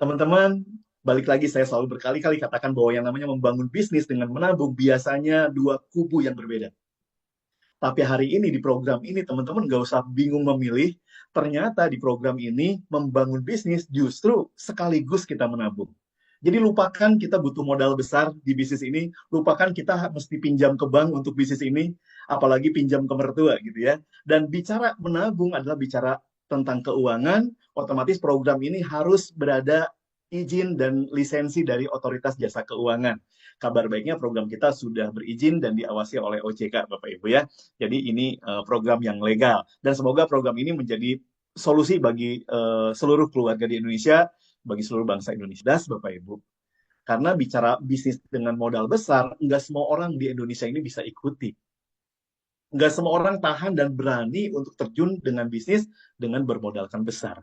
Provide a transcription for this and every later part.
Teman-teman, balik lagi saya selalu berkali-kali katakan bahwa yang namanya membangun bisnis dengan menabung biasanya dua kubu yang berbeda. Tapi hari ini di program ini teman-teman nggak usah bingung memilih. Ternyata di program ini membangun bisnis justru sekaligus kita menabung. Jadi lupakan kita butuh modal besar di bisnis ini, lupakan kita mesti pinjam ke bank untuk bisnis ini, apalagi pinjam ke mertua gitu ya. Dan bicara menabung adalah bicara tentang keuangan, otomatis program ini harus berada izin dan lisensi dari Otoritas Jasa Keuangan. Kabar baiknya program kita sudah berizin dan diawasi oleh OJK, Bapak Ibu ya. Jadi ini program yang legal dan semoga program ini menjadi solusi bagi seluruh keluarga di Indonesia, bagi seluruh bangsa Indonesia. Das, Bapak Ibu. Karena bicara bisnis dengan modal besar, nggak semua orang di Indonesia ini bisa ikuti. Nggak semua orang tahan dan berani untuk terjun dengan bisnis dengan bermodalkan besar.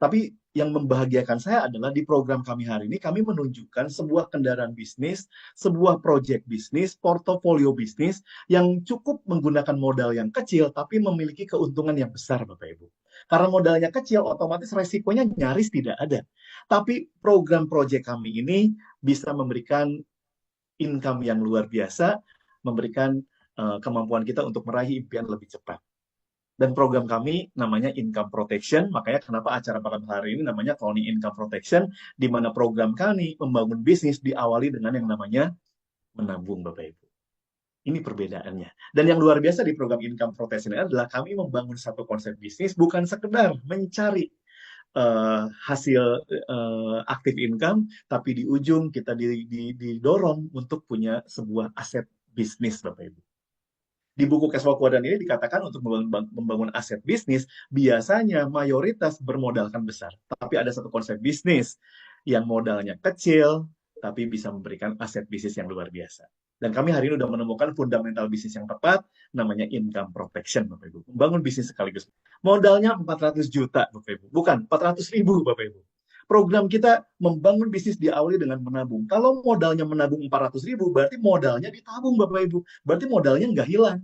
Tapi yang membahagiakan saya adalah di program kami hari ini, kami menunjukkan sebuah kendaraan bisnis, sebuah proyek bisnis, portofolio bisnis yang cukup menggunakan modal yang kecil, tapi memiliki keuntungan yang besar, Bapak Ibu. Karena modalnya kecil, otomatis resikonya nyaris tidak ada. Tapi program proyek kami ini bisa memberikan income yang luar biasa, memberikan kemampuan kita untuk meraih impian lebih cepat. Dan program kami namanya Income Protection, makanya kenapa acara pada hari ini namanya Cloning Income Protection, di mana program kami membangun bisnis diawali dengan yang namanya menabung, Bapak Ibu. Ini perbedaannya. Dan yang luar biasa di program Income Protection adalah kami membangun satu konsep bisnis bukan sekedar mencari hasil aktif income, tapi di ujung kita didorong untuk punya sebuah aset bisnis, Bapak Ibu. Di buku cash flow quadrant ini dikatakan untuk membangun aset bisnis, biasanya mayoritas bermodalkan besar. Tapi ada satu konsep bisnis yang modalnya kecil, tapi bisa memberikan aset bisnis yang luar biasa. Dan kami hari ini sudah menemukan fundamental bisnis yang tepat, namanya income protection, Bapak Ibu. Membangun bisnis sekaligus. Modalnya 400 juta, Bapak Ibu. Bukan, 400 ribu, Bapak Ibu. Program kita membangun bisnis diawali dengan menabung. Kalau modalnya menabung 400 ribu, berarti modalnya ditabung, Bapak Ibu. Berarti modalnya nggak hilang.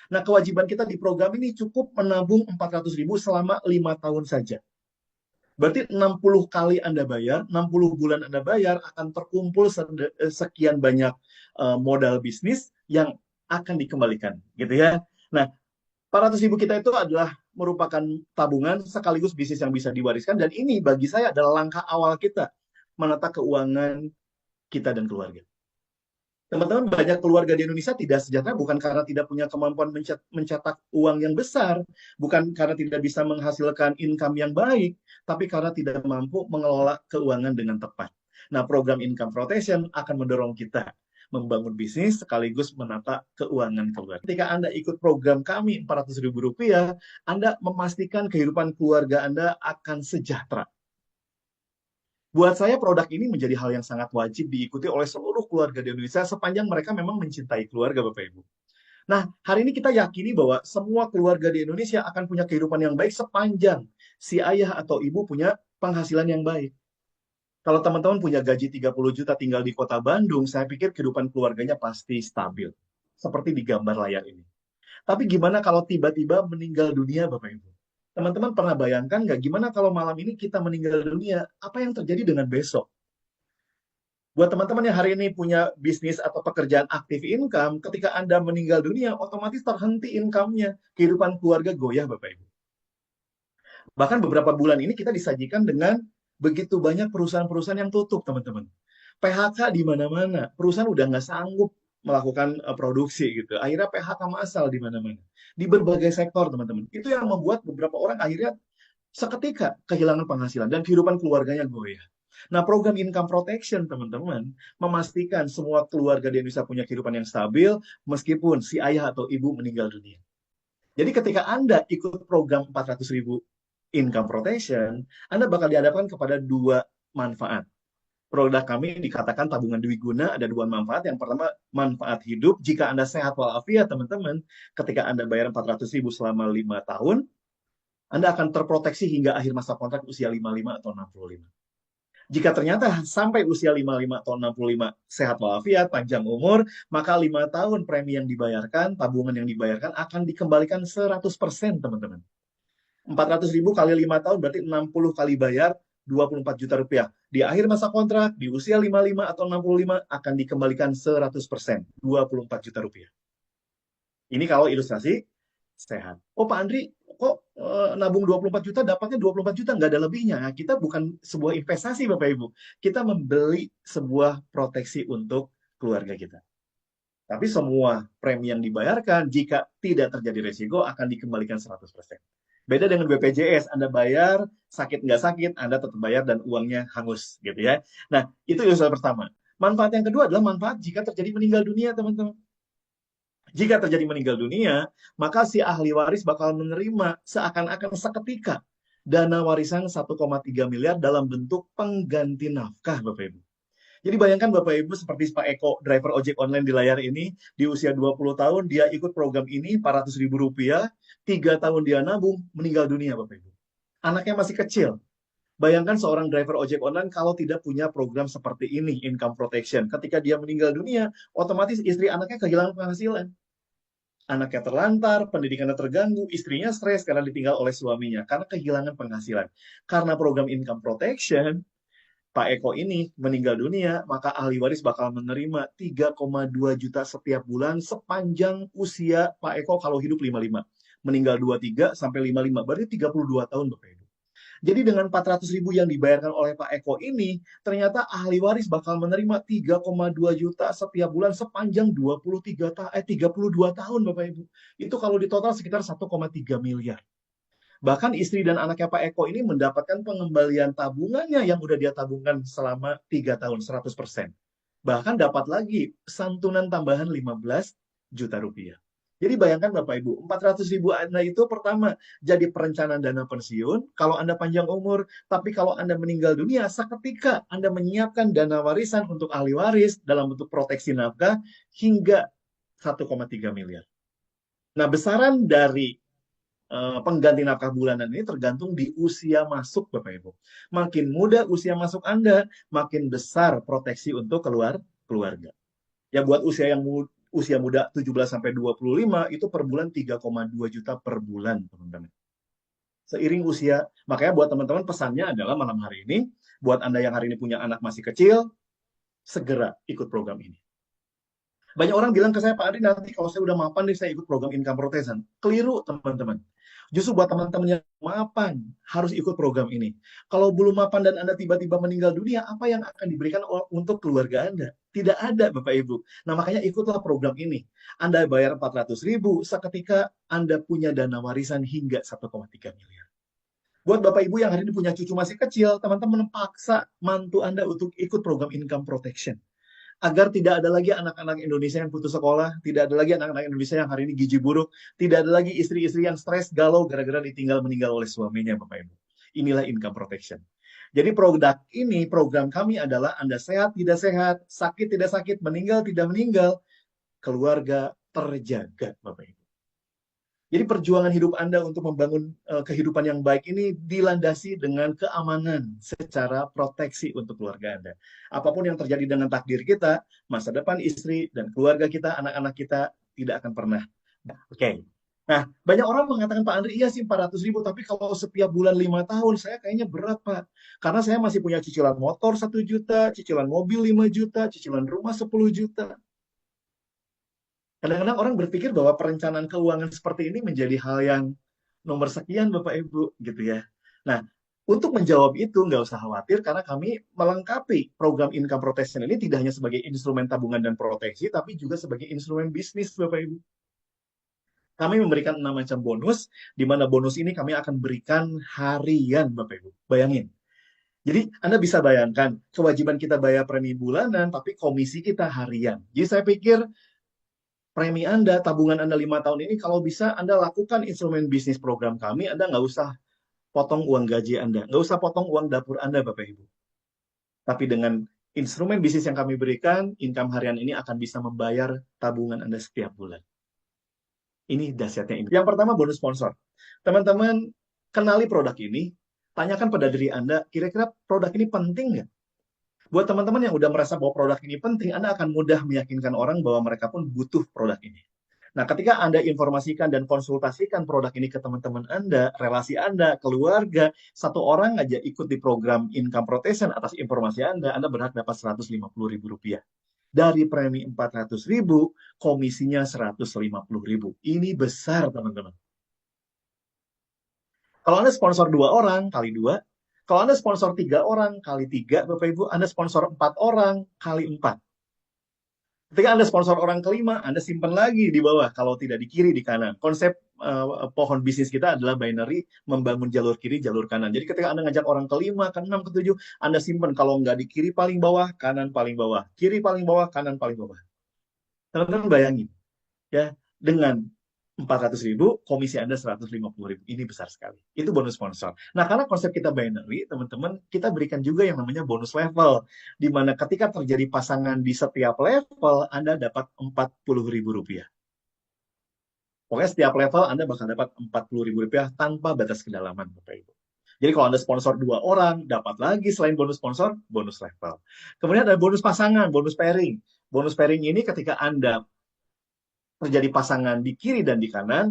Nah, kewajiban kita di program ini cukup menabung 400 ribu selama 5 tahun saja. Berarti 60 kali Anda bayar, 60 bulan Anda bayar, akan terkumpul sekian banyak modal bisnis yang akan dikembalikan. Gitu ya. Nah, 400 ribu kita itu adalah merupakan tabungan sekaligus bisnis yang bisa diwariskan. Dan ini bagi saya adalah langkah awal kita menata keuangan kita dan keluarga. Teman-teman, banyak keluarga di Indonesia tidak sejahtera bukan karena tidak punya kemampuan mencetak uang yang besar, bukan karena tidak bisa menghasilkan income yang baik, tapi karena tidak mampu mengelola keuangan dengan tepat. Nah, program Income Protection akan mendorong kita membangun bisnis sekaligus menata keuangan keluarga. Ketika Anda ikut program kami Rp400.000, Anda memastikan kehidupan keluarga Anda akan sejahtera. Buat saya produk ini menjadi hal yang sangat wajib diikuti oleh seluruh keluarga di Indonesia sepanjang mereka memang mencintai keluarga, Bapak Ibu. Nah, hari ini kita yakini bahwa semua keluarga di Indonesia akan punya kehidupan yang baik sepanjang si ayah atau ibu punya penghasilan yang baik. Kalau teman-teman punya gaji 30 juta tinggal di kota Bandung, saya pikir kehidupan keluarganya pasti stabil. Seperti di gambar layar ini. Tapi gimana kalau tiba-tiba meninggal dunia, Bapak Ibu? Teman-teman pernah bayangkan nggak gimana kalau malam ini kita meninggal dunia? Apa yang terjadi dengan besok? Buat teman-teman yang hari ini punya bisnis atau pekerjaan aktif income, ketika Anda meninggal dunia, otomatis terhenti income-nya. Kehidupan keluarga goyah, Bapak Ibu. Bahkan beberapa bulan ini kita disajikan dengan begitu banyak perusahaan-perusahaan yang tutup, teman-teman. PHK di mana-mana. Perusahaan udah nggak sanggup melakukan produksi gitu. Akhirnya PHK massal di mana-mana. Di berbagai sektor, teman-teman. Itu yang membuat beberapa orang akhirnya seketika kehilangan penghasilan dan kehidupan keluarganya goyah. Nah, program Income Protection, teman-teman, memastikan semua keluarga di Indonesia punya kehidupan yang stabil meskipun si ayah atau ibu meninggal dunia. Jadi ketika Anda ikut program 400 ribu Income Protection, Anda bakal dihadapkan kepada dua manfaat. Produk kami dikatakan tabungan dwiguna, ada dua manfaat. Yang pertama, manfaat hidup. Jika Anda sehat walafiat, teman-teman, ketika Anda bayar 400 ribu selama 5 tahun, Anda akan terproteksi hingga akhir masa kontrak usia 55 atau 65. Jika ternyata sampai usia 55 atau 65 sehat walafiat, panjang umur, maka 5 tahun premi yang dibayarkan, tabungan yang dibayarkan akan dikembalikan 100%, teman-teman. 400 ribu kali 5 tahun berarti 60 kali bayar, 24 juta rupiah. Di akhir masa kontrak, di usia 55 atau 65 akan dikembalikan 100%, 24 juta rupiah. Ini kalau ilustrasi sehat. Oh Pak Andri, kok nabung 24 juta dapatnya 24 juta, nggak ada lebihnya. Nah, kita bukan sebuah investasi Bapak Ibu. Kita membeli sebuah proteksi untuk keluarga kita. Tapi semua premi yang dibayarkan jika tidak terjadi resiko akan dikembalikan 100%. Beda dengan BPJS, Anda bayar, sakit nggak sakit, Anda tetap bayar dan uangnya hangus, gitu ya. Nah, itu ilustrasi pertama. Manfaat yang kedua adalah manfaat jika terjadi meninggal dunia, teman-teman. Jika terjadi meninggal dunia, maka si ahli waris bakal menerima seakan-akan seketika dana warisan 1,3 miliar dalam bentuk pengganti nafkah, Bapak Ibu. Jadi bayangkan Bapak Ibu seperti Pak Eko, driver ojek online di layar ini, di usia 20 tahun, dia ikut program ini, 400 ribu rupiah, 3 tahun dia nabung, meninggal dunia Bapak Ibu. Anaknya masih kecil. Bayangkan seorang driver ojek online kalau tidak punya program seperti ini, income protection. Ketika dia meninggal dunia, otomatis istri anaknya kehilangan penghasilan. Anaknya terlantar, pendidikannya terganggu, istrinya stres karena ditinggal oleh suaminya, karena kehilangan penghasilan. Karena program income protection, Pak Eko ini meninggal dunia, maka ahli waris bakal menerima 3,2 juta setiap bulan sepanjang usia Pak Eko kalau hidup 55. Meninggal 23 sampai 55, berarti 32 tahun Bapak Ibu. Jadi dengan 400 ribu yang dibayarkan oleh Pak Eko ini, ternyata ahli waris bakal menerima 3,2 juta setiap bulan sepanjang 32 tahun Bapak Ibu. Itu kalau di total sekitar 1,3 miliar. Bahkan istri dan anaknya Pak Eko ini mendapatkan pengembalian tabungannya yang udah dia tabungkan selama 3 tahun, 100%. Bahkan dapat lagi santunan tambahan 15 juta rupiah. Jadi bayangkan Bapak Ibu, 400 ribu Anda itu pertama jadi perencanaan dana pensiun, kalau Anda panjang umur, tapi kalau Anda meninggal dunia, seketika Anda menyiapkan dana warisan untuk ahli waris dalam bentuk proteksi nafkah hingga 1,3 miliar. Nah, besaran dari pengganti nafkah bulanan ini tergantung di usia masuk Bapak Ibu. Makin muda usia masuk Anda, makin besar proteksi untuk keluarga. Ya buat usia muda 17 sampai 25 itu per bulan 3,2 juta per bulan, teman-teman. Seiring usia, makanya buat teman-teman pesannya adalah malam hari ini, buat Anda yang hari ini punya anak masih kecil, segera ikut program ini. Banyak orang bilang ke saya, Pak Andri, nanti kalau saya udah mapan nih, saya ikut program income protection. Keliru, teman-teman. Justru buat teman-teman yang mapan, harus ikut program ini. Kalau belum mapan dan Anda tiba-tiba meninggal dunia, apa yang akan diberikan untuk keluarga Anda? Tidak ada, Bapak Ibu. Nah, makanya ikutlah program ini. Anda bayar 400 ribu, seketika Anda punya dana warisan hingga 1,3 miliar. Buat Bapak Ibu yang hari ini punya cucu masih kecil, teman-teman paksa mantu Anda untuk ikut program income protection agar tidak ada lagi anak-anak Indonesia yang putus sekolah, tidak ada lagi anak-anak Indonesia yang hari ini gizi buruk, tidak ada lagi istri-istri yang stres, galau gara-gara ditinggal meninggal oleh suaminya, Bapak Ibu. Inilah income protection. Jadi produk ini, program kami adalah Anda sehat, tidak sehat, sakit, tidak sakit, meninggal, tidak meninggal, keluarga terjaga, Bapak Ibu. Jadi perjuangan hidup Anda untuk membangun kehidupan yang baik ini dilandasi dengan keamanan secara proteksi untuk keluarga Anda. Apapun yang terjadi dengan takdir kita, masa depan istri dan keluarga kita, anak-anak kita tidak akan pernah. Oke. Nah, banyak orang mengatakan, Pak Andri, iya sih 400 ribu, tapi kalau setiap bulan 5 tahun, saya kayaknya berat, Pak. Karena saya masih punya cicilan motor 1 juta, cicilan mobil 5 juta, cicilan rumah 10 juta. Kadang-kadang orang berpikir bahwa perencanaan keuangan seperti ini menjadi hal yang nomor sekian Bapak Ibu gitu ya. Nah, untuk menjawab itu nggak usah khawatir karena kami melengkapi program income protection ini tidak hanya sebagai instrumen tabungan dan proteksi, tapi juga sebagai instrumen bisnis Bapak Ibu. Kami memberikan 6 macam bonus, di mana bonus ini kami akan berikan harian Bapak Ibu. Bayangin. Jadi Anda bisa bayangkan, kewajiban kita bayar premi bulanan, tapi komisi kita harian. Jadi saya pikir premi Anda, tabungan Anda 5 tahun ini, kalau bisa Anda lakukan instrumen bisnis program kami, Anda nggak usah potong uang gaji Anda, nggak usah potong uang dapur Anda, Bapak Ibu. Tapi dengan instrumen bisnis yang kami berikan, income harian ini akan bisa membayar tabungan Anda setiap bulan. Ini dahsyatnya ini. Yang pertama, bonus sponsor. Teman-teman, kenali produk ini, tanyakan pada diri Anda, kira-kira produk ini penting nggak? Buat teman-teman yang udah merasa bahwa produk ini penting, Anda akan mudah meyakinkan orang bahwa mereka pun butuh produk ini. Nah, ketika Anda informasikan dan konsultasikan produk ini ke teman-teman Anda, relasi Anda, keluarga, satu orang aja ikut di program income protection atas informasi Anda berhak dapat Rp150.000. Dari premi 400.000, komisinya 150.000. Ini besar, teman-teman. Kalau Anda sponsor 2 orang, kali 2. Kalau Anda sponsor 3 orang, kali 3, Bapak Ibu. Anda sponsor 4 orang, kali 4. Ketika Anda sponsor orang kelima, Anda simpan lagi di bawah, kalau tidak di kiri, di kanan. Konsep pohon bisnis kita adalah binary, membangun jalur kiri, jalur kanan. Jadi ketika Anda ngajak orang kelima, keenam, ketujuh, Anda simpan, kalau nggak di kiri paling bawah, kanan paling bawah. Kiri paling bawah, kanan paling bawah. Teman-teman bayangin, ya, dengan 400.000, komisi Anda 150.000. Ini besar sekali. Itu bonus sponsor. Nah, karena konsep kita binary, teman-teman, kita berikan juga yang namanya bonus level. Di mana ketika terjadi pasangan di setiap level, Anda dapat Rp40.000. Pokoknya setiap level Anda bakal dapat Rp40.000 tanpa batas kedalaman, Bapak Ibu. Jadi kalau Anda sponsor 2 orang, dapat lagi selain bonus sponsor, bonus level. Kemudian ada bonus pasangan, bonus pairing. Bonus pairing ini ketika Anda terjadi pasangan di kiri dan di kanan,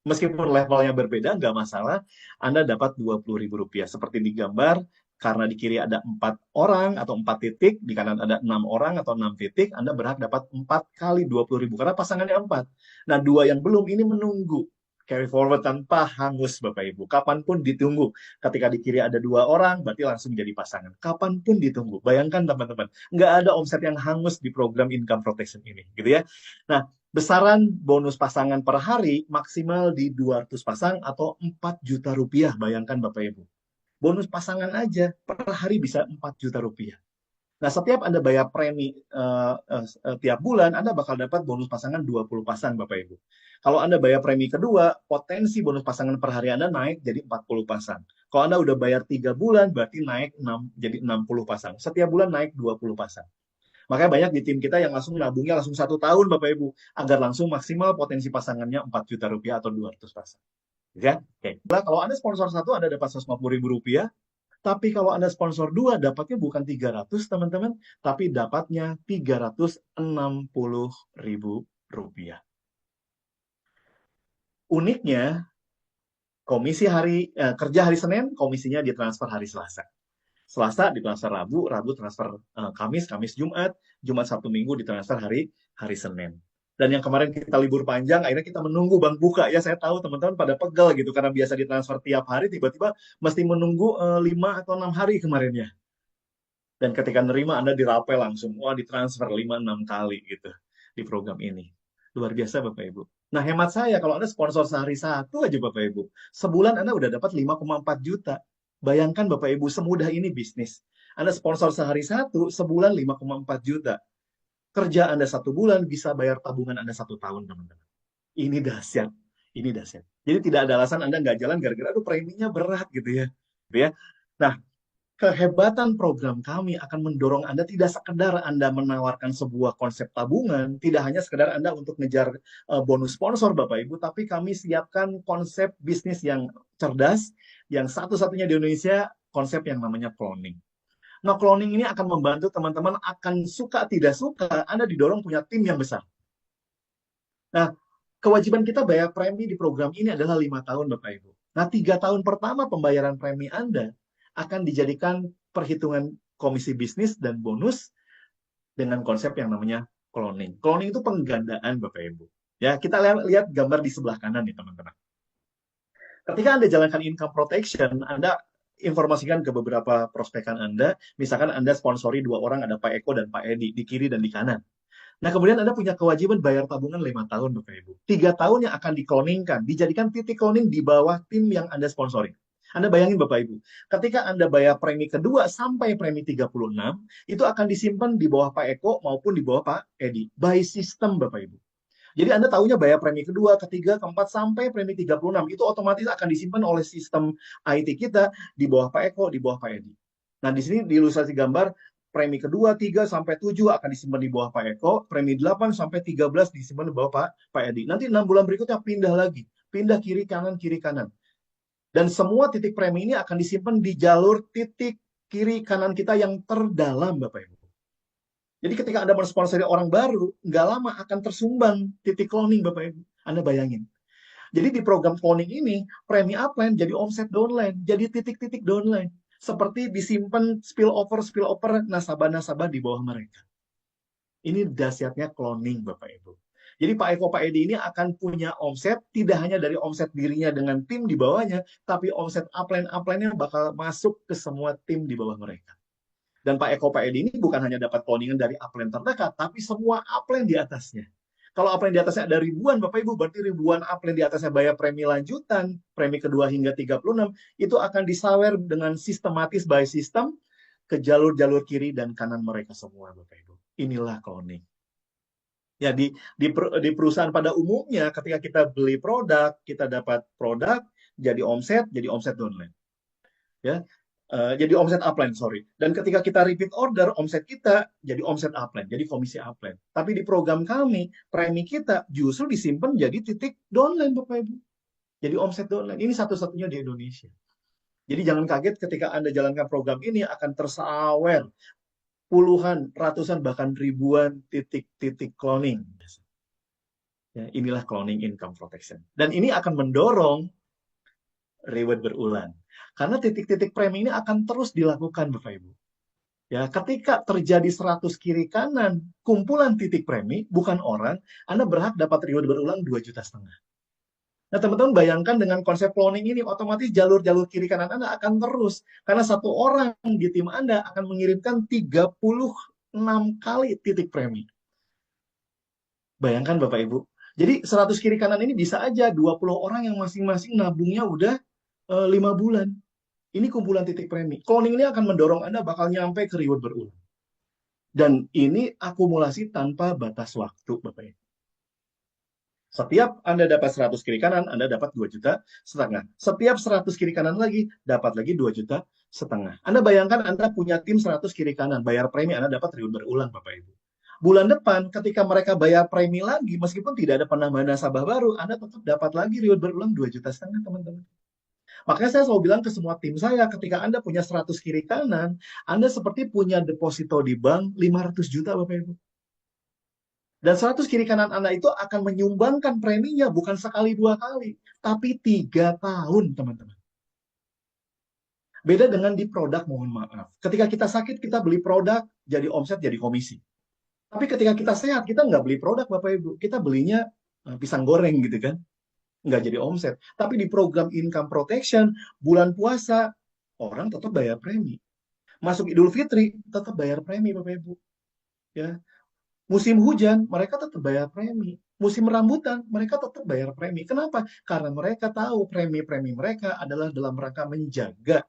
meskipun levelnya berbeda, nggak masalah, Anda dapat Rp20.000. Seperti di gambar, karena di kiri ada 4 orang atau 4 titik, di kanan ada 6 orang atau 6 titik, Anda berhak dapat 4 kali 20.000, karena pasangannya 4. Nah, 2 yang belum ini menunggu. Carry forward tanpa hangus, Bapak Ibu. Kapanpun ditunggu. Ketika di kiri ada 2 orang, berarti langsung jadi pasangan. Kapanpun ditunggu. Bayangkan, teman-teman. Nggak ada omset yang hangus di program income protection ini. Gitu ya. Nah, besaran bonus pasangan per hari maksimal di 200 pasang atau Rp4 juta. Bayangkan, Bapak Ibu. Bonus pasangan aja per hari bisa Rp4 juta. Nah, setiap Anda bayar premi tiap bulan, Anda bakal dapat bonus pasangan 20 pasang, Bapak Ibu. Kalau Anda bayar premi kedua, potensi bonus pasangan per hari Anda naik jadi 40 pasang. Kalau Anda udah bayar 3 bulan, berarti naik jadi 60 pasang. Setiap bulan naik 20 pasang. Makanya banyak di tim kita yang langsung nabungnya langsung 1 tahun, Bapak Ibu, agar langsung maksimal potensi pasangannya Rp4 juta atau 200 pasang. Ya, oke. Nah, kalau Anda sponsor 1, Anda dapat Rp150.000. Tapi kalau Anda sponsor 2, dapatnya bukan 300, teman-teman, tapi dapatnya Rp360.000. Uniknya, kerja hari Senin, komisinya ditransfer hari Selasa. Selasa ditransfer Rabu, Rabu transfer Kamis, Kamis Jumat, Jumat Sabtu Minggu ditransfer hari Senin. Dan yang kemarin kita libur panjang, akhirnya kita menunggu bank buka. Ya, saya tahu teman-teman pada pegel gitu, karena biasa ditransfer tiap hari, tiba-tiba mesti menunggu 5 atau 6 hari kemarinnya. Dan ketika nerima, Anda dirapel langsung. Wah, ditransfer 5-6 kali gitu di program ini. Luar biasa, Bapak Ibu. Nah, hemat saya, kalau Anda sponsor sehari 1 aja, Bapak Ibu, sebulan Anda udah dapat 5,4 juta. Bayangkan, Bapak Ibu, semudah ini bisnis. Anda sponsor sehari 1, sebulan 5,4 juta. Kerja Anda 1 bulan bisa bayar tabungan Anda 1 tahun, teman-teman. Ini dahsyat. Ini dahsyat. Jadi tidak ada alasan Anda nggak jalan gara-gara, aduh, preminya berat gitu ya. Gitu ya. Nah, kehebatan program kami akan mendorong Anda tidak sekedar Anda menawarkan sebuah konsep tabungan, tidak hanya sekedar Anda untuk ngejar bonus sponsor, Bapak Ibu, tapi kami siapkan konsep bisnis yang cerdas, yang satu-satunya di Indonesia, konsep yang namanya cloning. Nah, cloning ini akan membantu teman-teman akan suka tidak suka, Anda didorong punya tim yang besar. Nah, kewajiban kita bayar premi di program ini adalah 5 tahun, Bapak Ibu. Nah, 3 tahun pertama pembayaran premi Anda akan dijadikan perhitungan komisi bisnis dan bonus dengan konsep yang namanya cloning. Cloning itu penggandaan, Bapak Ibu. Ya, kita lihat gambar di sebelah kanan nih, teman-teman. Ketika Anda jalankan income protection, Anda informasikan ke beberapa prospekan Anda, misalkan Anda sponsori 2 orang, ada Pak Eko dan Pak Edi, di kiri dan di kanan. Nah, kemudian Anda punya kewajiban bayar tabungan 5 tahun, Bapak Ibu. 3 tahun yang akan dikloningkan, dijadikan titik cloning di bawah tim yang Anda sponsori. Anda bayangin, Bapak Ibu, ketika Anda bayar premi kedua sampai premi 36, itu akan disimpan di bawah Pak Eko maupun di bawah Pak Edi. By system, Bapak Ibu. Jadi Anda tahunya bayar premi kedua, ketiga, keempat, sampai premi 36. Itu otomatis akan disimpan oleh sistem IT kita di bawah Pak Eko, di bawah Pak Edi. Nah, di sini di ilustrasi gambar, premi kedua, 3 sampai 7 akan disimpan di bawah Pak Eko, premi 8 sampai 13 disimpan di bawah Pak Edi. Nanti 6 bulan berikutnya pindah lagi, pindah kiri kanan. Dan semua titik premi ini akan disimpan di jalur titik kiri kanan kita yang terdalam, Bapak Ibu. Jadi ketika Anda mensponsori orang baru, nggak lama akan tersumbang titik cloning Bapak Ibu. Anda bayangin. Jadi di program cloning ini, premi upline jadi omset downline, jadi titik-titik downline. Seperti disimpan spillover nasabah-nasabah di bawah mereka. Ini dahsyatnya cloning Bapak Ibu. Jadi Pak Eko Pak Edi ini akan punya omset, tidak hanya dari omset dirinya dengan tim di bawahnya, tapi omset upline-upline-nya bakal masuk ke semua tim di bawah mereka. Dan Pak Eko Pak Edi ini bukan hanya dapat cloningan dari upline terdekat, tapi semua upline di atasnya. Kalau upline di atasnya ada ribuan, Bapak Ibu, berarti ribuan upline di atasnya bayar premi lanjutan, premi kedua hingga 36, itu akan disawer dengan sistematis by system ke jalur-jalur kiri dan kanan mereka semua, Bapak Ibu. Inilah cloning. Ya, di perusahaan pada umumnya, ketika kita beli produk, kita dapat produk, jadi omset downline. Ya, jadi omset upline, sorry. Dan ketika kita repeat order, omset kita jadi omset upline, jadi komisi upline. Tapi di program kami, premi kita justru disimpan jadi titik downline, Bapak Ibu. Jadi omset downline. Ini satu-satunya di Indonesia. Jadi jangan kaget ketika Anda jalankan program ini akan tersawer puluhan, ratusan, bahkan ribuan titik-titik cloning. Ya, inilah cloning income protection. Dan ini akan mendorong reward berulang. Karena titik-titik premi ini akan terus dilakukan, Bapak Ibu. Ya, ketika terjadi 100 kiri kanan, kumpulan titik premi, bukan orang, Anda berhak dapat reward berulang 2,5 juta. Nah, teman-teman bayangkan dengan konsep cloning ini, otomatis jalur-jalur kiri kanan Anda akan terus. Karena satu orang di tim Anda akan mengirimkan 36 kali titik premi. Bayangkan Bapak Ibu. Jadi 100 kiri kanan ini bisa aja 20 orang yang masing-masing nabungnya udah 5 bulan. Ini kumpulan titik premi. Cloning ini akan mendorong Anda bakal nyampe ke reward berulang. Dan ini akumulasi tanpa batas waktu, Bapak Ibu. Setiap Anda dapat 100 kiri kanan, Anda dapat 2,5 juta. Setiap 100 kiri kanan lagi, dapat lagi 2,5 juta. Anda bayangkan Anda punya tim 100 kiri kanan, bayar premi, Anda dapat reward berulang, Bapak Ibu. Bulan depan, ketika mereka bayar premi lagi, meskipun tidak ada penambahan nasabah baru, Anda tetap dapat lagi reward berulang 2,5 juta, teman-teman. Makanya saya selalu bilang ke semua tim saya, ketika Anda punya 100 kiri kanan, Anda seperti punya deposito di bank 500 juta, Bapak Ibu. Dan 100 kiri kanan Anda itu akan menyumbangkan preminya bukan sekali dua kali, tapi 3 tahun, teman-teman. Beda dengan di produk, mohon maaf. Ketika kita sakit, kita beli produk, jadi omset, jadi komisi. Tapi ketika kita sehat, kita nggak beli produk, Bapak Ibu. Kita belinya pisang goreng gitu kan. Nggak jadi omset. Tapi di program income protection, bulan puasa, orang tetap bayar premi. Masuk Idul Fitri, tetap bayar premi, Bapak Ibu. Ya. Musim hujan, mereka tetap bayar premi. Musim rambutan, mereka tetap bayar premi. Kenapa? Karena mereka tahu premi-premi mereka adalah dalam rangka menjaga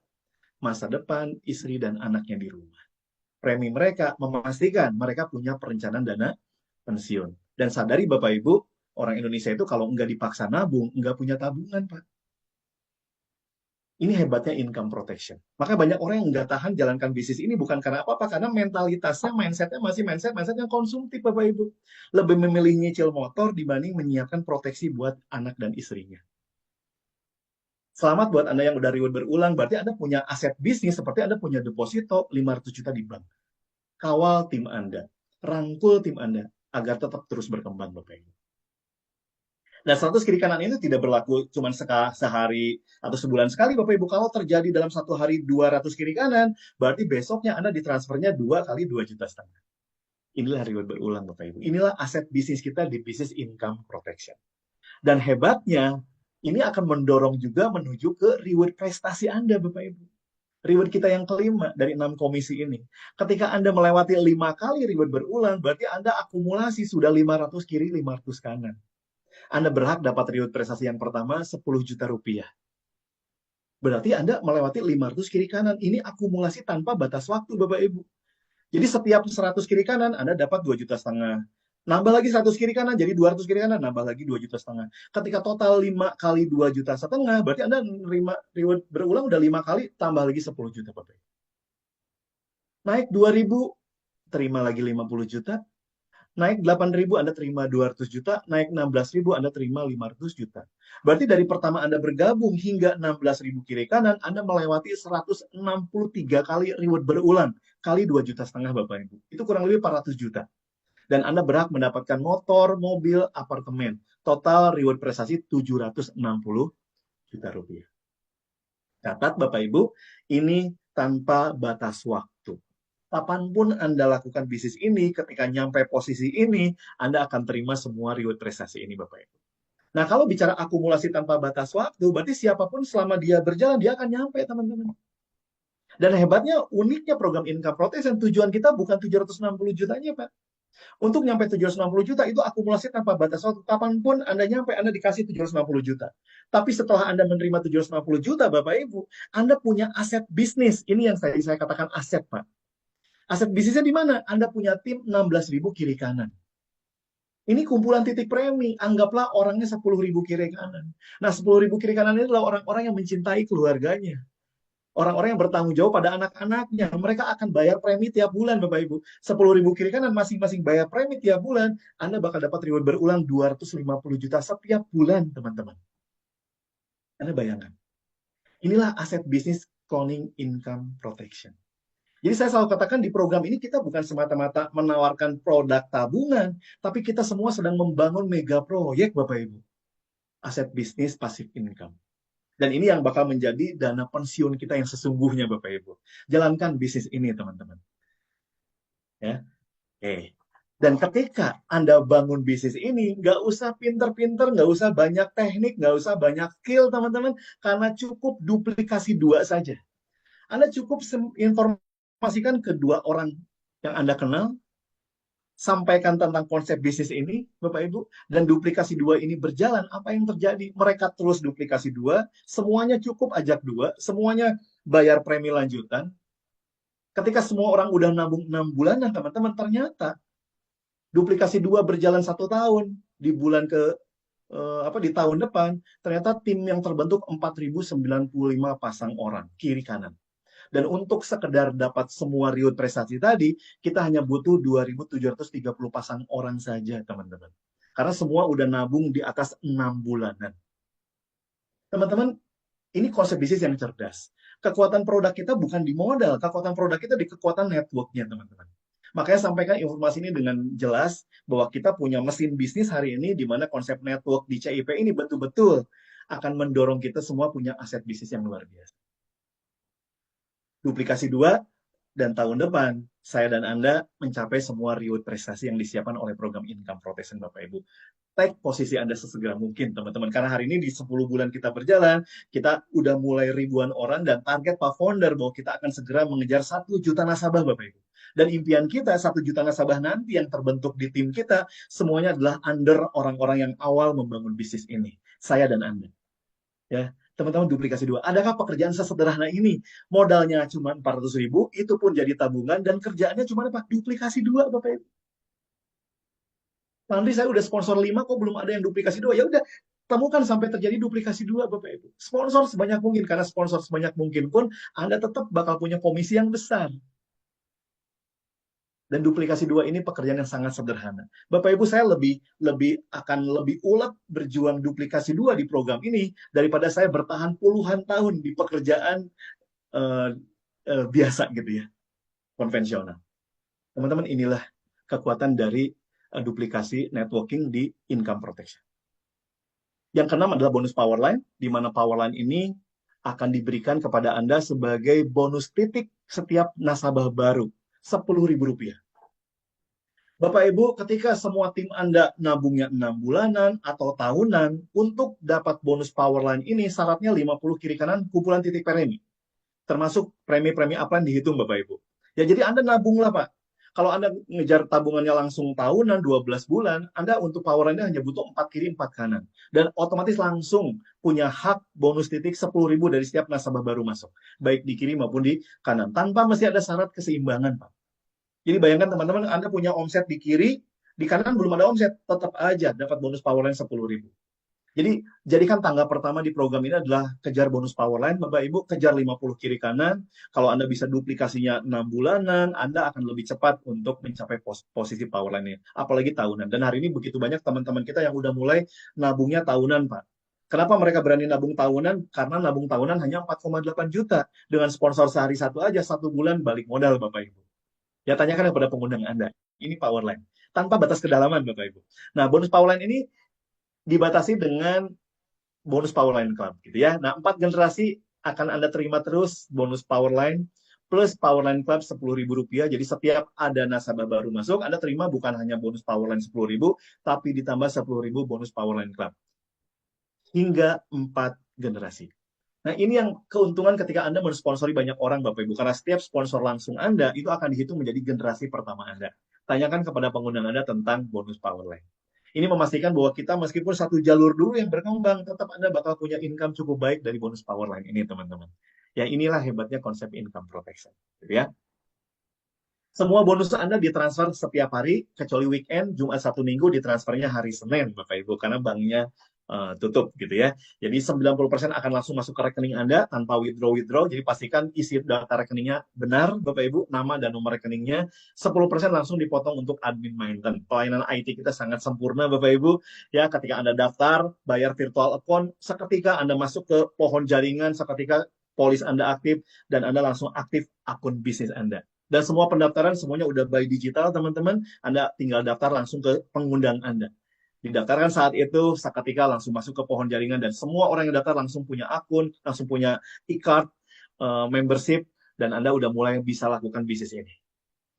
masa depan istri dan anaknya di rumah. Premi mereka memastikan mereka punya perencanaan dana pensiun. Dan sadari Bapak Ibu, orang Indonesia itu kalau nggak dipaksa nabung, nggak punya tabungan, Pak. Ini hebatnya income protection. Maka banyak orang yang nggak tahan jalankan bisnis ini bukan karena apa-apa, karena mentalitasnya, mindsetnya masih mindset yang konsumtif, Bapak Ibu. Lebih memilih nyicil motor dibanding menyiapkan proteksi buat anak dan istrinya. Selamat buat Anda yang udah reward berulang, berarti Anda punya aset bisnis seperti Anda punya deposito 500 juta di bank. Kawal tim Anda, rangkul tim Anda, agar tetap terus berkembang, Bapak Ibu. Dan 100 kiri kanan ini tidak berlaku cuma sehari atau sebulan sekali, Bapak Ibu. Kalau terjadi dalam satu hari 200 kiri kanan, berarti besoknya Anda ditransfernya 2 kali 2,5 juta. Inilah reward berulang, Bapak Ibu. Inilah aset bisnis kita di bisnis income protection. Dan hebatnya, ini akan mendorong juga menuju ke reward prestasi Anda, Bapak Ibu. Reward kita yang kelima dari 6 komisi ini. Ketika Anda melewati 5 kali reward berulang, berarti Anda akumulasi sudah 500 kiri, 500 kanan. Anda berhak dapat reward prestasi yang pertama 10 juta rupiah. Berarti Anda melewati 500 kiri kanan. Ini akumulasi tanpa batas waktu, Bapak Ibu. Jadi setiap 100 kiri kanan, Anda dapat 2,5 juta. Nambah lagi 100 kiri kanan, jadi 200 kiri kanan, nambah lagi 2,5 juta. Ketika total 5 kali 2,5 juta, berarti Anda menerima reward berulang udah 5 kali, tambah lagi 10 juta, Bapak Ibu. Naik 2.000, terima lagi 50 juta. Naik 8.000 Anda terima 200 juta, naik 16.000 Anda terima 500 juta. Berarti dari pertama Anda bergabung hingga 16.000 kiri kanan, Anda melewati 163 kali reward berulang, kali 2,5 juta Bapak Ibu. Itu kurang lebih 400 juta. Dan Anda berhak mendapatkan motor, mobil, apartemen. Total reward prestasi 760 juta rupiah. Catat Bapak Ibu, ini tanpa batas waktu. Kapanpun Anda lakukan bisnis ini, ketika nyampe posisi ini, Anda akan terima semua reward prestasi ini, Bapak Ibu. Nah, kalau bicara akumulasi tanpa batas waktu, berarti siapapun selama dia berjalan, dia akan nyampe, teman-teman. Dan hebatnya, uniknya program Income Protection, tujuan kita bukan 760 jutanya, Pak. Untuk nyampe 760 juta, itu akumulasi tanpa batas waktu. Kapanpun Anda nyampe, Anda dikasih 760 juta. Tapi setelah Anda menerima 760 juta, Bapak Ibu, Anda punya aset bisnis. Ini yang saya katakan aset, Pak. Aset bisnisnya di mana? Anda punya tim 16.000 kiri kanan. Ini kumpulan titik premi. Anggaplah orangnya 10.000 kiri kanan. Nah, 10.000 kiri kanan ini adalah orang-orang yang mencintai keluarganya. Orang-orang yang bertanggung jawab pada anak-anaknya. Mereka akan bayar premi tiap bulan, Bapak Ibu. 10.000 kiri kanan masing-masing bayar premi tiap bulan. Anda bakal dapat reward berulang 250 juta setiap bulan, teman-teman. Anda bayangkan. Inilah aset bisnis cloning income protection. Jadi saya selalu katakan di program ini kita bukan semata-mata menawarkan produk tabungan, tapi kita semua sedang membangun mega proyek, Bapak Ibu. Aset bisnis passive income. Dan ini yang bakal menjadi dana pensiun kita yang sesungguhnya, Bapak Ibu. Jalankan bisnis ini, teman-teman. Ya, oke. Dan ketika Anda bangun bisnis ini, nggak usah pinter-pinter, nggak usah banyak teknik, nggak usah banyak skill, teman-teman, karena cukup duplikasi 2 saja. Anda cukup informasikan ke 2 orang yang Anda kenal, sampaikan tentang konsep bisnis ini, Bapak Ibu, dan duplikasi 2 ini berjalan, apa yang terjadi? Mereka terus duplikasi 2, semuanya cukup ajak 2, semuanya bayar premi lanjutan. Ketika semua orang udah nabung 6 bulanan, teman-teman, ternyata duplikasi 2 berjalan 1 tahun, di bulan di tahun depan, ternyata tim yang terbentuk 4.095 pasang orang, kiri kanan. Dan untuk sekedar dapat semua reward prestasi tadi, kita hanya butuh 2.730 pasang orang saja, teman-teman. Karena semua udah nabung di atas 6 bulanan. Teman-teman, ini konsep bisnis yang cerdas. Kekuatan produk kita bukan di modal, kekuatan produk kita di kekuatan network-nya, teman-teman. Makanya sampaikan informasi ini dengan jelas bahwa kita punya mesin bisnis hari ini di mana konsep network di CIP ini betul-betul akan mendorong kita semua punya aset bisnis yang luar biasa. Duplikasi 2, dan tahun depan saya dan Anda mencapai semua reward prestasi yang disiapkan oleh program Income Protection, Bapak Ibu. Take posisi Anda sesegera mungkin, teman-teman. Karena hari ini di 10 bulan kita berjalan, kita udah mulai ribuan orang dan target Pak Founder bahwa kita akan segera mengejar 1 juta nasabah, Bapak Ibu. Dan impian kita 1 juta nasabah nanti yang terbentuk di tim kita, semuanya adalah under orang-orang yang awal membangun bisnis ini. Saya dan Anda. Ya, teman-teman, duplikasi 2. Adakah pekerjaan sesederhana ini? Modalnya cuma 400.000, itu pun jadi tabungan, dan kerjaannya cuma apa? Duplikasi 2, Bapak Ibu. Nanti saya udah sponsor 5, kok belum ada yang duplikasi 2? Ya udah, temukan sampai terjadi duplikasi 2, Bapak Ibu. Sponsor sebanyak mungkin, karena sponsor sebanyak mungkin pun, Anda tetap bakal punya komisi yang besar. Dan duplikasi 2 ini pekerjaan yang sangat sederhana. Bapak Ibu, saya akan lebih ulet berjuang duplikasi 2 di program ini daripada saya bertahan puluhan tahun di pekerjaan biasa gitu ya, konvensional. Teman-teman, inilah kekuatan dari duplikasi networking di Income Protection. Yang keenam adalah bonus Powerline, di mana Powerline ini akan diberikan kepada Anda sebagai bonus titik setiap nasabah baru. Rp10.000. Bapak Ibu, ketika semua tim Anda nabungnya 6 bulanan atau tahunan, untuk dapat bonus Powerline ini syaratnya 50 kiri kanan kumpulan titik premi. Termasuk premi-premi upline dihitung, Bapak Ibu. Ya, jadi Anda nabunglah, Pak. Kalau Anda ngejar tabungannya langsung tahunan, 12 bulan, Anda untuk Powerline hanya butuh 4 kiri, 4 kanan. Dan otomatis langsung punya hak bonus titik 10.000 dari setiap nasabah baru masuk. Baik di kiri maupun di kanan. Tanpa mesti ada syarat keseimbangan, Pak. Jadi bayangkan teman-teman, Anda punya omset di kiri, di kanan belum ada omset, tetap aja dapat bonus Powerline 10.000. Jadi, jadikan tangga pertama di program ini adalah kejar bonus Powerline, Bapak Ibu, kejar 50 kiri kanan. Kalau Anda bisa duplikasinya 6 bulanan, Anda akan lebih cepat untuk mencapai posisi Powerline-nya. Apalagi tahunan. Dan hari ini begitu banyak teman-teman kita yang udah mulai nabungnya tahunan, Pak. Kenapa mereka berani nabung tahunan? Karena nabung tahunan hanya 4,8 juta. Dengan sponsor sehari satu aja, 1 bulan balik modal, Bapak Ibu. Ya, tanyakan kepada pengundang Anda. Ini Powerline. Tanpa batas kedalaman, Bapak Ibu. Nah, bonus Powerline ini dibatasi dengan bonus Powerline Club gitu ya. Nah, 4 generasi akan Anda terima terus bonus Powerline plus Powerline Club Rp10.000. Jadi setiap ada nasabah baru masuk, Anda terima bukan hanya bonus Powerline 10.000, tapi ditambah 10.000 bonus Powerline Club. Hingga 4 generasi. Nah, ini yang keuntungan ketika Anda mensponsori banyak orang, Bapak Ibu. Karena setiap sponsor langsung Anda, itu akan dihitung menjadi generasi pertama Anda. Tanyakan kepada pengundang Anda tentang bonus Powerline. Ini memastikan bahwa kita meskipun satu jalur dulu yang berkembang, tetap Anda bakal punya income cukup baik dari bonus Powerline ini, teman-teman. Ya, inilah hebatnya konsep income protection. Gitu ya. Semua bonus Anda ditransfer setiap hari, kecuali weekend, Jumat Sabtu Minggu ditransfernya hari Senin, Bapak Ibu, karena banknya tutup gitu ya. Jadi 90% akan langsung masuk ke rekening Anda tanpa withdraw. Jadi pastikan isi data rekeningnya benar, Bapak Ibu, nama dan nomor rekeningnya. 10% langsung dipotong untuk admin maintenance. Pelayanan IT kita sangat sempurna, Bapak Ibu. Ya, ketika Anda daftar, bayar virtual account, seketika Anda masuk ke pohon jaringan, seketika polis Anda aktif, dan Anda langsung aktif akun bisnis Anda. Dan semua pendaftaran semuanya udah by digital, teman-teman. Anda tinggal daftar langsung ke pengundang Anda. Didaftarkan saat itu, seketika langsung masuk ke pohon jaringan, dan semua orang yang daftar langsung punya akun, langsung punya e-card, membership, dan Anda udah mulai bisa lakukan bisnis ini.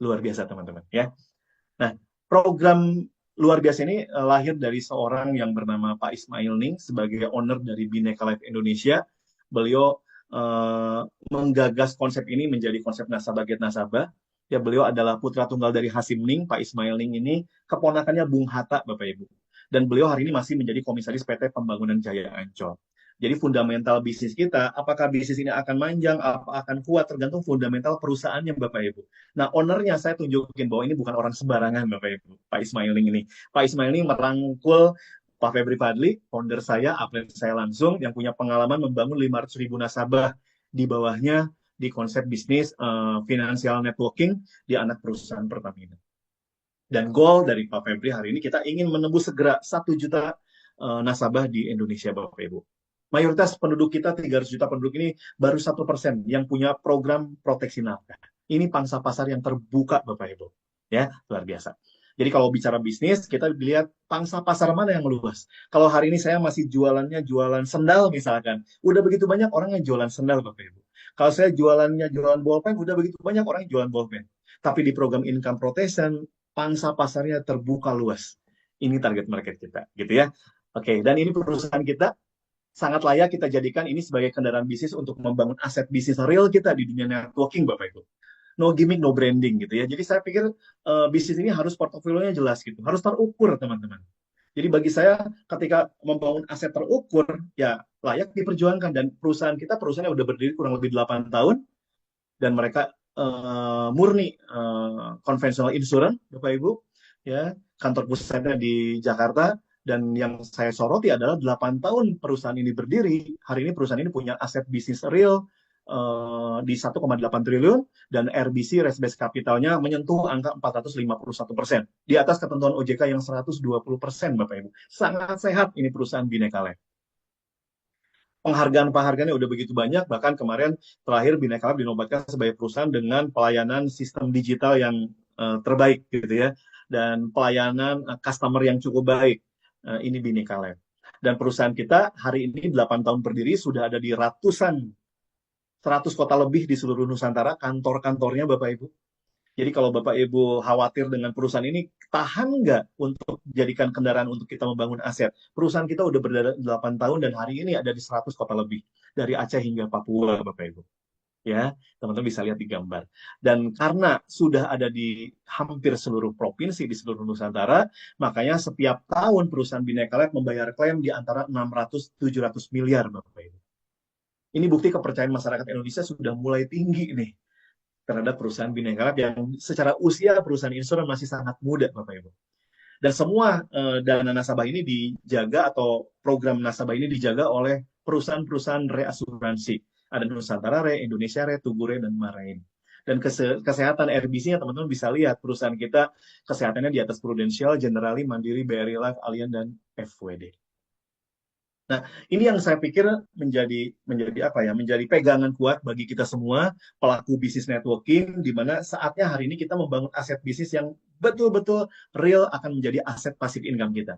Luar biasa, teman-teman. Ya. Nah, program luar biasa ini lahir dari seorang yang bernama Pak Ismail Ning sebagai owner dari Bhinneka Life Indonesia. Beliau menggagas konsep ini menjadi konsep nasabah get nasabah. Ya, beliau adalah putra tunggal dari Hasim Ning. Pak Ismail Ning ini keponakannya Bung Hatta, Bapak Ibu. Dan beliau hari ini masih menjadi komisaris PT Pembangunan Jaya Ancol. Jadi fundamental bisnis kita, apakah bisnis ini akan manjang, apa akan kuat, tergantung fundamental perusahaannya, Bapak Ibu. Nah, ownernya saya tunjukin bahwa ini bukan orang sembarangan, Bapak Ibu. Pak Ismail Ning ini. Pak Ismail Ning merangkul Pak Febri Fadli, founder saya, upline saya langsung, yang punya pengalaman membangun 500.000 nasabah di bawahnya di konsep bisnis financial networking di anak perusahaan Pertamina. Dan goal dari Pak Febri hari ini kita ingin menembus segera 1 juta nasabah di Indonesia, Bapak Ibu. Mayoritas penduduk kita, 300 juta penduduk ini, baru 1% yang punya program proteksi nafkah. Ini pangsa pasar yang terbuka, Bapak Ibu. Ya, luar biasa. Jadi kalau bicara bisnis, kita lihat pangsa pasar mana yang luas. Kalau hari ini saya masih jualannya jualan sendal misalkan, udah begitu banyak orang yang jualan sendal, Bapak Ibu. Kalau saya jualannya jualan bolpen, udah begitu banyak orang yang jualan bolpen. Tapi di program income protection, pangsa pasarnya terbuka luas. Ini target market kita, gitu ya. Oke, dan ini perusahaan kita sangat layak kita jadikan ini sebagai kendaraan bisnis untuk membangun aset bisnis real kita di dunia networking, Bapak Ibu. No gimmick, no branding gitu ya. Jadi saya pikir bisnis ini harus portofolionya jelas gitu, harus terukur, teman-teman. Jadi bagi saya ketika membangun aset terukur, ya layak diperjuangkan. Dan perusahaan kita, perusahaan yang udah berdiri kurang lebih 8 tahun, dan mereka murni konvensional insurance, Bapak Ibu, ya, kantor pusatnya di Jakarta. Dan yang saya soroti adalah 8 tahun perusahaan ini berdiri. Hari ini perusahaan ini punya aset bisnis real di 1,8 triliun, dan RBC, Risk Based Capitalnya, menyentuh angka 451%. Di atas ketentuan OJK yang 120%, Bapak Ibu. Sangat sehat ini perusahaan Bhinneka Life. Penghargaan-penghargaannya udah begitu banyak, bahkan kemarin terakhir Bhinneka Life dinobatkan sebagai perusahaan dengan pelayanan sistem digital yang terbaik gitu ya, dan pelayanan customer yang cukup baik. Ini Bhinneka Life. Dan perusahaan kita hari ini 8 tahun berdiri, sudah ada di 100 kota lebih di seluruh Nusantara, kantor-kantornya, Bapak Ibu. Jadi kalau Bapak Ibu khawatir dengan perusahaan ini, tahan nggak untuk jadikan kendaraan untuk kita membangun aset? Perusahaan kita udah berdiri 8 tahun dan hari ini ada di 100 kota lebih. Dari Aceh hingga Papua, Bapak Ibu. Ya, teman-teman bisa lihat di gambar. Dan karena sudah ada di hampir seluruh provinsi di seluruh Nusantara, makanya setiap tahun perusahaan Bhinneka Life membayar klaim di antara 600-700 miliar, Bapak Ibu. Ini bukti kepercayaan masyarakat Indonesia sudah mulai tinggi nih terhadap perusahaan Bhinneka Life yang secara usia perusahaan insuran masih sangat muda, Bapak Ibu. Dan semua dana nasabah ini dijaga atau program nasabah ini dijaga oleh perusahaan-perusahaan reasuransi. Ada Nusantara Re, Indonesia Re, Tugu Re, dan Marain. Dan kesehatan RBC-nya teman-teman bisa lihat perusahaan kita kesehatannya di atas Prudential, Generali, Mandiri, BRI Life, Allianz, dan FWD. Nah, ini yang saya pikir menjadi apa ya? Menjadi pegangan kuat bagi kita semua pelaku bisnis networking, di mana saatnya hari ini kita membangun aset bisnis yang betul-betul real akan menjadi aset pasif income kita.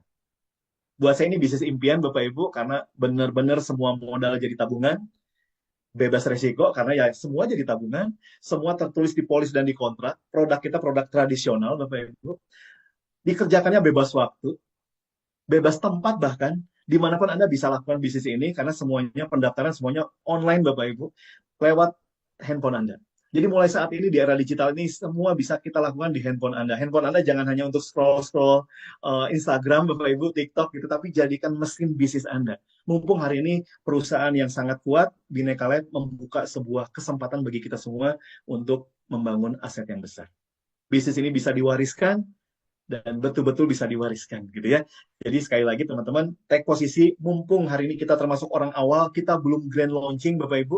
Buat saya ini bisnis impian Bapak Ibu karena benar-benar semua modal jadi tabungan, bebas resiko karena ya semua jadi tabungan, semua tertulis di polis dan di kontrak. Produk kita produk tradisional Bapak Ibu, dikerjakannya bebas waktu, bebas tempat bahkan dimanapun Anda bisa lakukan bisnis ini karena semuanya pendaftaran semuanya online Bapak Ibu lewat handphone Anda. Jadi mulai saat ini di era digital ini semua bisa kita lakukan di handphone Anda. Handphone Anda jangan hanya untuk scroll-scroll Instagram Bapak Ibu, TikTok gitu, tapi jadikan mesin bisnis Anda. Mumpung hari ini perusahaan yang sangat kuat, Bhinneka Life membuka sebuah kesempatan bagi kita semua untuk membangun aset yang besar. Bisnis ini bisa diwariskan, dan betul-betul bisa diwariskan gitu ya. Jadi sekali lagi teman-teman, take posisi mumpung hari ini kita termasuk orang awal, kita belum grand launching Bapak Ibu.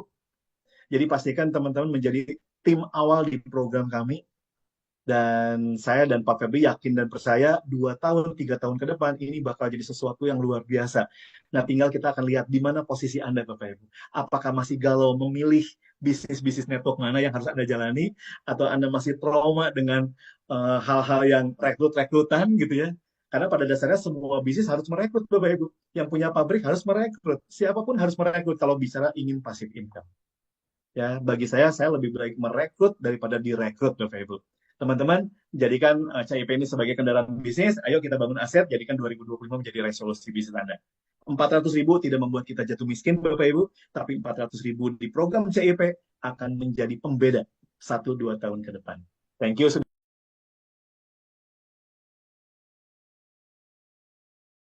Jadi pastikan teman-teman menjadi tim awal di program kami. Dan saya dan Pak Febri yakin dan percaya 2 tahun, 3 tahun ke depan ini bakal jadi sesuatu yang luar biasa. Nah, tinggal kita akan lihat di mana posisi Anda, Bapak Ibu. Apakah masih galau memilih bisnis-bisnis network mana yang harus Anda jalani, atau Anda masih trauma dengan hal-hal yang rekrut-rekrutan gitu ya. Karena pada dasarnya semua bisnis harus merekrut, Bapak Ibu. Yang punya pabrik harus merekrut. Siapapun harus merekrut kalau bicara ingin passive income. Ya, bagi saya lebih baik merekrut daripada direkrut, Bapak Ibu. Teman-teman, jadikan CIP ini sebagai kendaraan bisnis. Ayo kita bangun aset, jadikan 2025 menjadi resolusi bisnis Anda. 400.000 tidak membuat kita jatuh miskin, Bapak Ibu, tapi 400.000 di program CIP akan menjadi pembeda 1-2 tahun ke depan. Thank you.